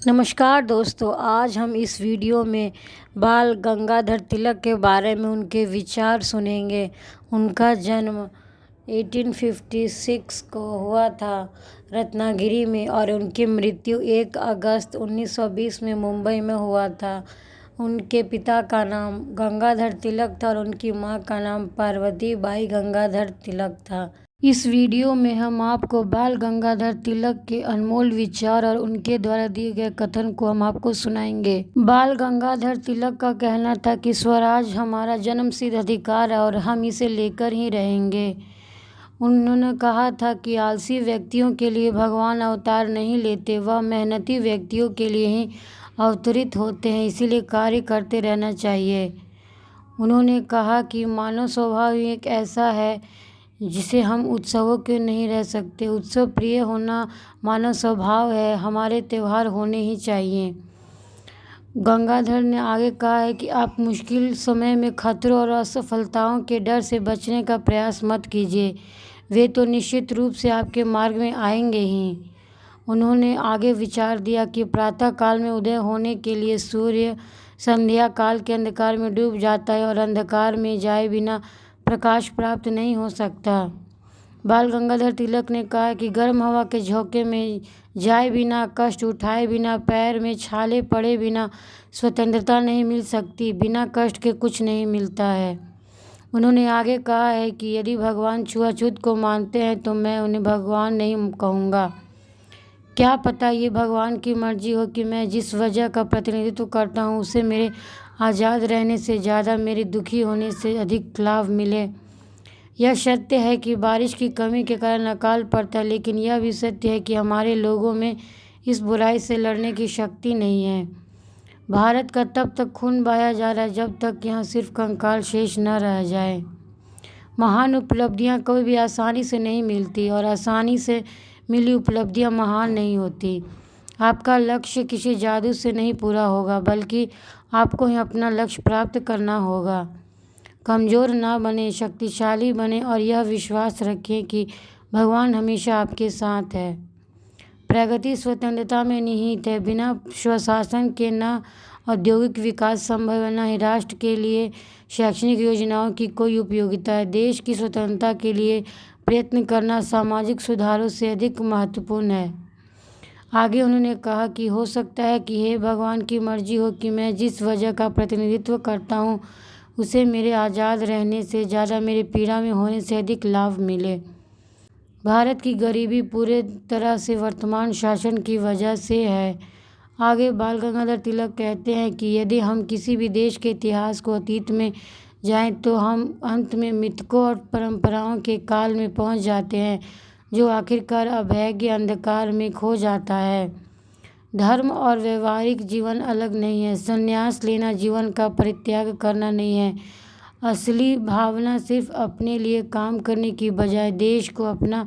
नमस्कार दोस्तों, आज हम इस वीडियो में बाल गंगाधर तिलक के बारे में उनके विचार सुनेंगे। उनका जन्म 1856 को हुआ था रत्नागिरी में और उनकी मृत्यु 1 अगस्त 1920 में मुंबई में हुआ था। उनके पिता का नाम गंगाधर तिलक था और उनकी मां का नाम पार्वती बाई गंगाधर तिलक था। इस वीडियो में हम आपको बाल गंगाधर तिलक के अनमोल विचार और उनके द्वारा दिए गए कथन को हम आपको सुनाएंगे। बाल गंगाधर तिलक का कहना था कि स्वराज हमारा जन्मसिद्ध अधिकार है और हम इसे लेकर ही रहेंगे। उन्होंने कहा था कि आलसी व्यक्तियों के लिए भगवान अवतार नहीं लेते, वह मेहनती व्यक्तियों के लिए ही अवतरित होते हैं, इसीलिए कार्य करते रहना चाहिए। उन्होंने कहा कि मानव स्वभाव ही एक ऐसा है जिसे हम उत्सवों के नहीं रह सकते। उत्सव प्रिय होना मानव स्वभाव है, हमारे त्यौहार होने ही चाहिए। गंगाधर ने आगे कहा है कि आप मुश्किल समय में खतरों और असफलताओं के डर से बचने का प्रयास मत कीजिए, वे तो निश्चित रूप से आपके मार्ग में आएंगे ही। उन्होंने आगे विचार दिया कि प्रातः काल में उदय होने के लिए सूर्य संध्या काल के अंधकार में डूब जाता है और अंधकार में जाए बिना प्रकाश प्राप्त नहीं हो सकता। बाल गंगाधर तिलक ने कहा कि गर्म हवा के झोंके में जाए बिना, कष्ट उठाए बिना, पैर में छाले पड़े बिना स्वतंत्रता नहीं मिल सकती। बिना कष्ट के कुछ नहीं मिलता है। उन्होंने आगे कहा है कि यदि भगवान छुआछूत को मानते हैं तो मैं उन्हें भगवान नहीं कहूँगा। क्या पता ये भगवान की मर्जी हो कि मैं जिस वजह का प्रतिनिधित्व करता हूँ उसे मेरे आज़ाद रहने से ज़्यादा मेरे दुखी होने से अधिक लाभ मिले। यह सत्य है कि बारिश की कमी के कारण अकाल पड़ता है, लेकिन यह भी सत्य है कि हमारे लोगों में इस बुराई से लड़ने की शक्ति नहीं है। भारत का तब तक खून बहाया जा रहा है जब तक यहाँ सिर्फ कंकाल शेष न रह जाए। महान उपलब्धियाँ कभी भी आसानी से नहीं मिलती और आसानी से मिली उपलब्धियाँ महान नहीं होती। आपका लक्ष्य किसी जादू से नहीं पूरा होगा, बल्कि आपको ही अपना लक्ष्य प्राप्त करना होगा। कमज़ोर ना बने, शक्तिशाली बने और यह विश्वास रखें कि भगवान हमेशा आपके साथ है। प्रगति स्वतंत्रता में निहित है। बिना स्वशासन के न औद्योगिक विकास संभव है, न ही राष्ट्र के लिए शैक्षणिक योजनाओं की कोई उपयोगिता है। देश की स्वतंत्रता के लिए प्रयत्न करना सामाजिक सुधारों से अधिक महत्वपूर्ण है। आगे उन्होंने कहा कि हो सकता है कि हे भगवान की मर्जी हो कि मैं जिस वजह का प्रतिनिधित्व करता हूँ उसे मेरे आज़ाद रहने से ज़्यादा मेरे पीड़ा में होने से अधिक लाभ मिले। भारत की गरीबी पूरे तरह से वर्तमान शासन की वजह से है। आगे बाल गंगाधर तिलक कहते हैं कि यदि हम किसी भी देश के इतिहास को अतीत में जाएं तो हम अंत में मिथकों और परंपराओं के काल में पहुंच जाते हैं, जो आखिरकार अभेद्य अंधकार में खो जाता है। धर्म और व्यवहारिक जीवन अलग नहीं है। संन्यास लेना जीवन का परित्याग करना नहीं है। असली भावना सिर्फ अपने लिए काम करने की बजाय देश को अपना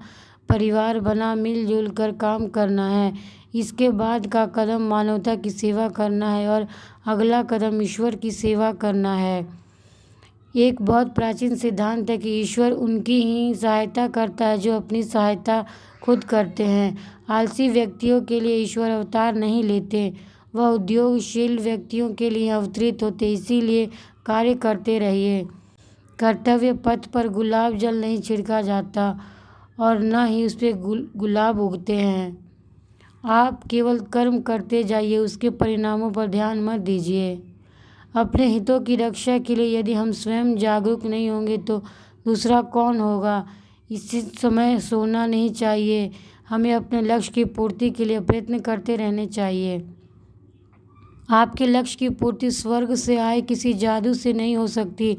परिवार बना मिलजुल कर काम करना है। इसके बाद का कदम मानवता की सेवा करना है और अगला कदम ईश्वर की सेवा करना है। एक बहुत प्राचीन सिद्धांत है कि ईश्वर उनकी ही सहायता करता है जो अपनी सहायता खुद करते हैं। आलसी व्यक्तियों के लिए ईश्वर अवतार नहीं लेते, वह उद्योगशील व्यक्तियों के लिए अवतरित होते। इसीलिए कार्य करते रहिए। कर्तव्य पथ पर गुलाब जल नहीं छिड़का जाता और न ही उस पर गुलाब उगते हैं। आप केवल कर्म करते जाइए, उसके परिणामों पर ध्यान मत दीजिए। अपने हितों की रक्षा के लिए यदि हम स्वयं जागरूक नहीं होंगे तो दूसरा कौन होगा। इसी समय सोना नहीं चाहिए। हमें अपने लक्ष्य की पूर्ति के लिए प्रयत्न करते रहने चाहिए। आपके लक्ष्य की पूर्ति स्वर्ग से आए किसी जादू से नहीं हो सकती।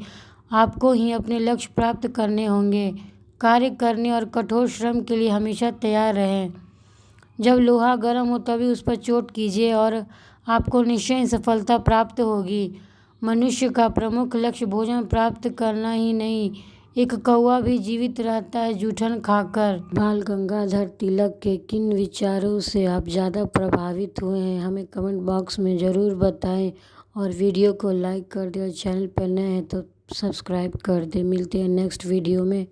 आपको ही अपने लक्ष्य प्राप्त करने होंगे। कार्य करने और कठोर श्रम के लिए हमेशा तैयार रहें। जब लोहा गर्म हो तभी उस पर चोट कीजिए और आपको निश्चय सफलता प्राप्त होगी। मनुष्य का प्रमुख लक्ष्य भोजन प्राप्त करना ही नहीं, एक कौवा भी जीवित रहता है जूठन खाकर। बाल गंगाधर तिलक के किन विचारों से आप ज़्यादा प्रभावित हुए हैं, हमें कमेंट बॉक्स में ज़रूर बताएं और वीडियो को लाइक कर दें और चैनल पर नए हैं तो सब्सक्राइब कर दें। मिलते हैं नेक्स्ट वीडियो में।